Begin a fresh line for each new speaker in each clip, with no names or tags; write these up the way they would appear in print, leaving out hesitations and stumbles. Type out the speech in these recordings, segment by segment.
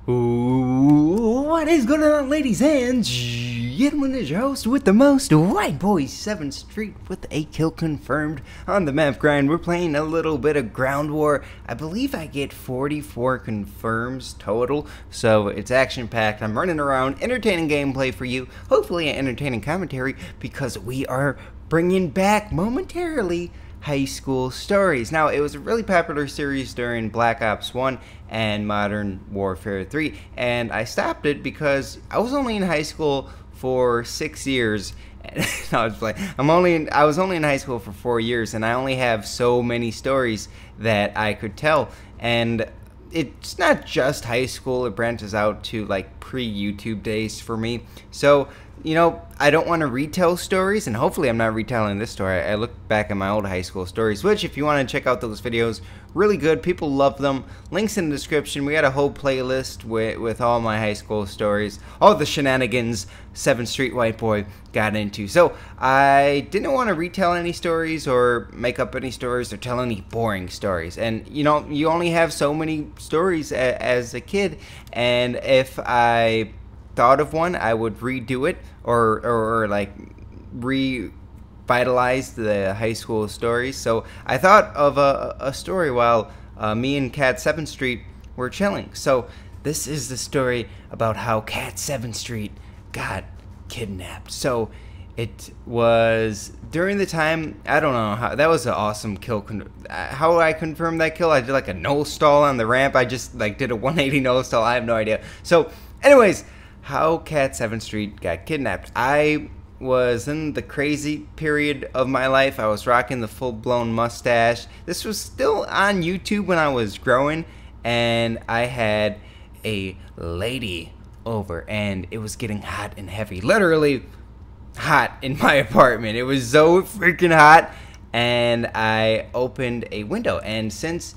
Ooh, what is going on, ladies and gentlemen? Is your host with the most, Whiteboy7thst with a kill confirmed on the map grind. We're playing a little bit of ground war. I believe I get 44 confirms total, so it's action packed. I'm running around, entertaining gameplay for you, hopefully an entertaining commentary, because we are bringing back momentarily high school stories. Now, it was a really popular series during Black Ops 1 and Modern Warfare 3, and I stopped it because I was only in high school for 6 years. No, I was like, I was only in high school for 4 years, and I only have so many stories that I could tell. And it's not just high school, it branches out to like pre-YouTube days for me. So, you know, I don't want to retell stories, and hopefully I'm not retelling this story. I look back at my old high school stories, which if you want to check out those videos, really good. People love them. Links in the description. We got a whole playlist with all my high school stories, all the shenanigans 7th Street White Boy got into. So I didn't want to retell any stories or make up any stories or tell any boring stories. And, you know, you only have so many stories as a kid, and if I thought of one, I would redo it or like revitalize the high school stories. So I thought of a story while me and Cat 7th Street were chilling. So this is the story about how Cat 7th Street got kidnapped. So it was during the time, I don't know how, that was an awesome kill. How I confirmed that kill, I did like a no stall on the ramp. I just like did a 180 no stall. I have no idea. So anyways, how Cat 7th Street got kidnapped. I was in the crazy period of my life. I was rocking the full-blown mustache. This was still on YouTube when I was growing, and I had a lady over, and it was getting hot and heavy. Literally hot in my apartment. It was so freaking hot, and I opened a window, and since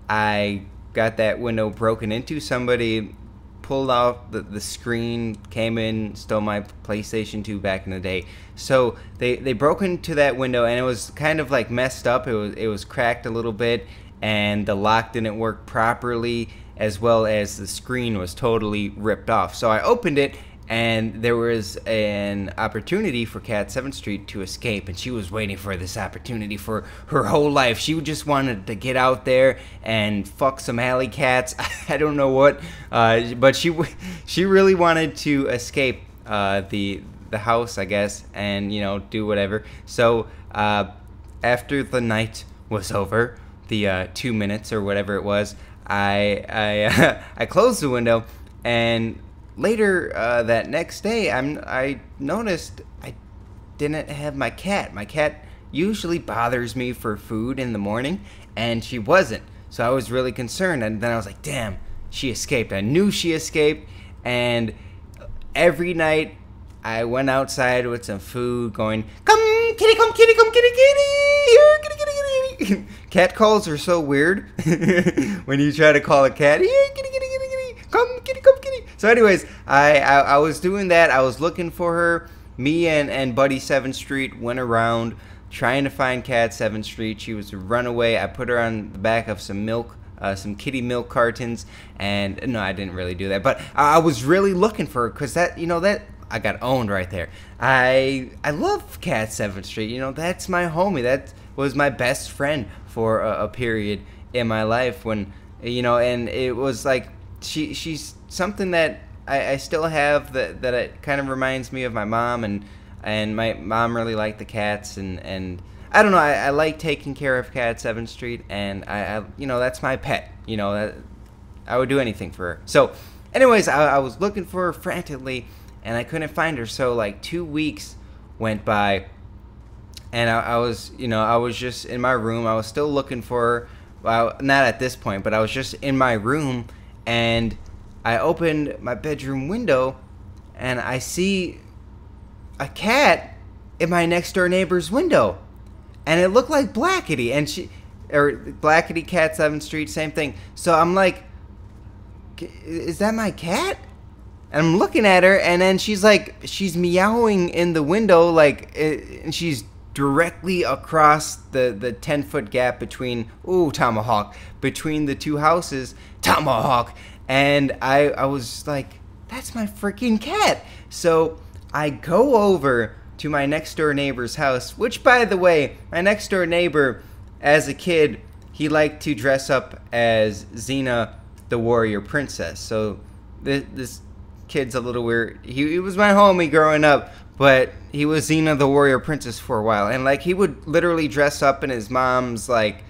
I got that window broken into, somebody pulled off the screen, came in, stole my PlayStation 2 back in the day. So they broke into that window, and it was kind of like messed up. It was cracked a little bit, and the lock didn't work properly, as well as the screen was totally ripped off. So I opened it, and there was an opportunity for Cat 7th Street to escape, and she was waiting for this opportunity for her whole life. She just wanted to get out there and fuck some alley cats. I don't know what, but she really wanted to escape the house, I guess, and, you know, do whatever. So after the night was over, the 2 minutes or whatever it was, I closed the window, and later that next day, I noticed I didn't have my cat. My cat usually bothers me for food in the morning, and she wasn't. So I was really concerned, and then I was like, damn, she escaped. I knew she escaped, and every night I went outside with some food going, come kitty, come kitty, come kitty, kitty, here, kitty, kitty, kitty. Cat calls are so weird when you try to call a cat, here, kitty, kitty, kitty, kitty, come kitty, come kitty. So anyways, I was doing that. I was looking for her. Me and Buddy 7th Street went around trying to find Cat 7th Street. She was a runaway. I put her on the back of some milk, some kitty milk cartons, and no, I didn't really do that, but I was really looking for her, because that, you know, that I got owned right there. I love Cat 7th Street. You know, that's my homie. That was my best friend for a period in my life when, you know, and it was like she's something that I still have that it kind of reminds me of my mom, and my mom really liked the cats, and I don't know, I like taking care of Cat 7th Street, and I you know, that's my pet. You know, I would do anything for her. So anyways, I was looking for her frantically, and I couldn't find her. So like 2 weeks went by, and I was, you know, I was just in my room. I was still looking for her. Well, not at this point, but I was just in my room, and I opened my bedroom window, and I see a cat in my next door neighbor's window, and it looked like Blackity, and Blackity, Cat 7th Street, same thing. So I'm like, is that my cat? And I'm looking at her, and then she's like, she's meowing in the window, like, and she's directly across the 10-foot gap between, ooh, tomahawk, between the two houses, tomahawk, And I was like, that's my freaking cat. So I go over to my next door neighbor's house, which, by the way, my next door neighbor, as a kid, he liked to dress up as Xena, the warrior princess. So this kid's a little weird. He was my homie growing up, but he was Xena, the warrior princess, for a while. And like, he would literally dress up in his mom's like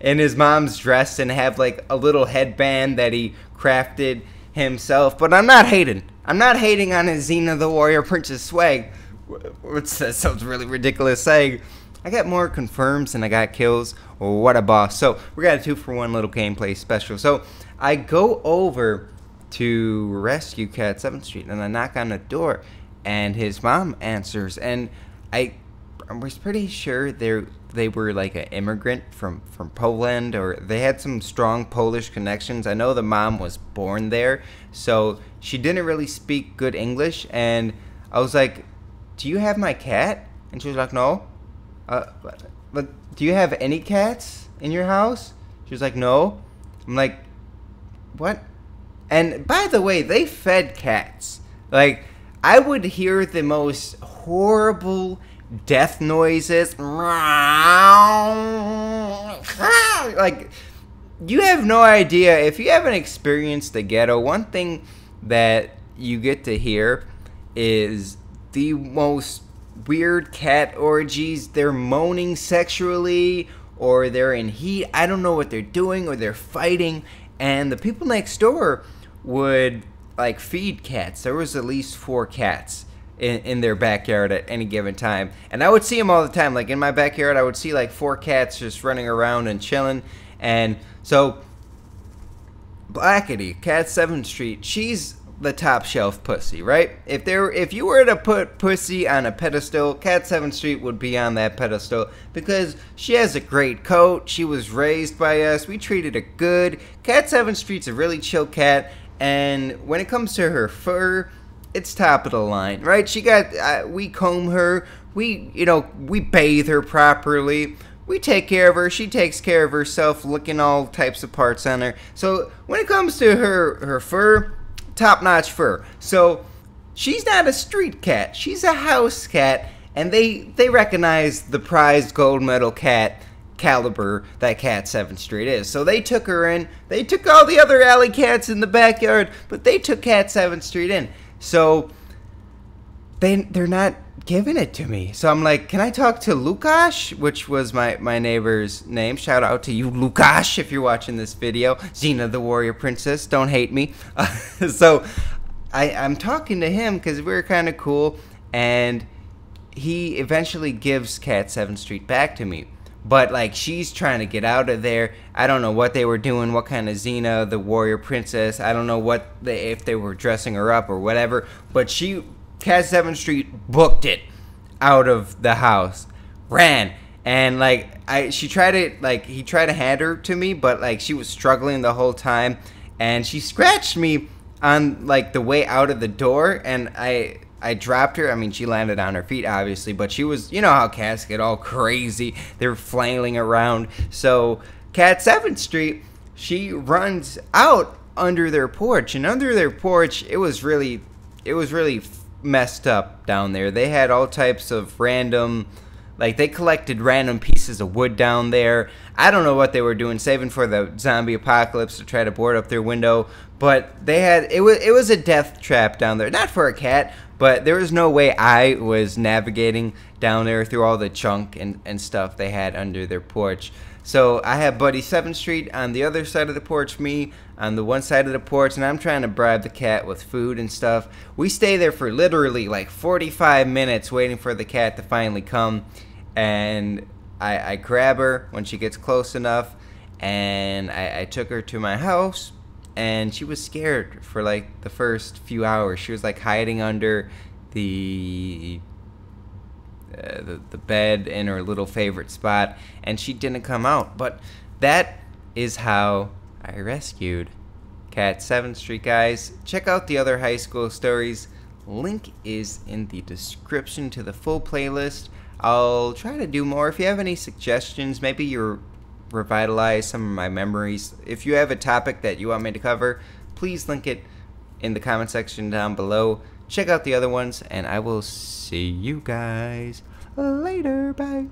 in his mom's dress and have like a little headband that he crafted himself. But I'm not hating. I'm not hating on his Xena the Warrior Princess swag. That sounds really ridiculous saying. I got more confirms than I got kills. What a boss. So we got a 2-for-1 little gameplay special. So I go over to rescue Cat 7th Street and I knock on the door and his mom answers, and I was pretty sure they were like an immigrant from Poland, or they had some strong Polish connections. I know the mom was born there, so she didn't really speak good English. And I was like, do you have my cat? And she was like, no. But do you have any cats in your house? She was like, no. I'm like, what? And by the way, they fed cats. Like, I would hear the most horrible death noises. Like, you have no idea. If you haven't experienced the ghetto, one thing that you get to hear is the most weird cat orgies. They're moaning sexually, or they're in heat. I don't know what they're doing, or they're fighting. And the people next door would like feed cats. There was at least 4 cats in their backyard at any given time, and I would see them all the time. Like in my backyard, I would see like 4 cats just running around and chilling. And so Blackity, Cat 7th Street, she's the top shelf pussy, right? If you were to put pussy on a pedestal, Cat 7th Street would be on that pedestal, because she has a great coat. She was raised by us. We treated her good. Cat 7th Street's a really chill cat, and when it comes to her fur, it's top of the line, right? She got we comb her, we bathe her properly. We take care of her. She takes care of herself, licking all types of parts on her. So when it comes to her fur, top-notch fur. So she's not a street cat. She's a house cat, and they recognize the prized gold medal cat caliber that Cat 7th Street is. So they took her in. They took all the other alley cats in the backyard, but they took Cat 7th Street in. So they're not giving it to me. So I'm like, can I talk to Lukash, which was my neighbor's name. Shout out to you, Lukash, if you're watching this video. Xena the Warrior Princess, don't hate me. So I'm talking to him because we're kind of cool, and he eventually gives Cat 7th Street back to me. But like, she's trying to get out of there. I don't know what they were doing, what kind of Xena the Warrior Princess. I don't know if they were dressing her up or whatever. But Cat 7th Street booked it out of the house, ran, and like he tried to hand her to me, but like she was struggling the whole time, and she scratched me on like the way out of the door, and I dropped her. I mean, she landed on her feet, obviously, but she was, you know how cats get all crazy. They're flailing around. So Cat 7th Street, she runs out under their porch, and under their porch, it was really messed up down there. They had all types of random, like they collected random pieces of wood down there. I don't know what they were doing, saving for the zombie apocalypse to try to board up their window. But they had it was a death trap down there. Not for a cat, but there was no way I was navigating down there through all the junk and stuff they had under their porch. So I have Buddy 7th Street on the other side of the porch, me on the one side of the porch, and I'm trying to bribe the cat with food and stuff. We stay there for literally like 45 minutes waiting for the cat to finally come, and I grab her when she gets close enough, and I took her to my house, and she was scared for like the first few hours. She was like hiding under the bed in her little favorite spot, and she didn't come out. But that is how I rescued Cat 7th Street, guys. Check out the other high school stories. Link is in the description to the full playlist. I'll try to do more. If you have any suggestions, maybe you're revitalize some of my memories. If you have a topic that you want me to cover, please link it in the comment section down below. Check out the other ones, and I will see you guys later. Bye.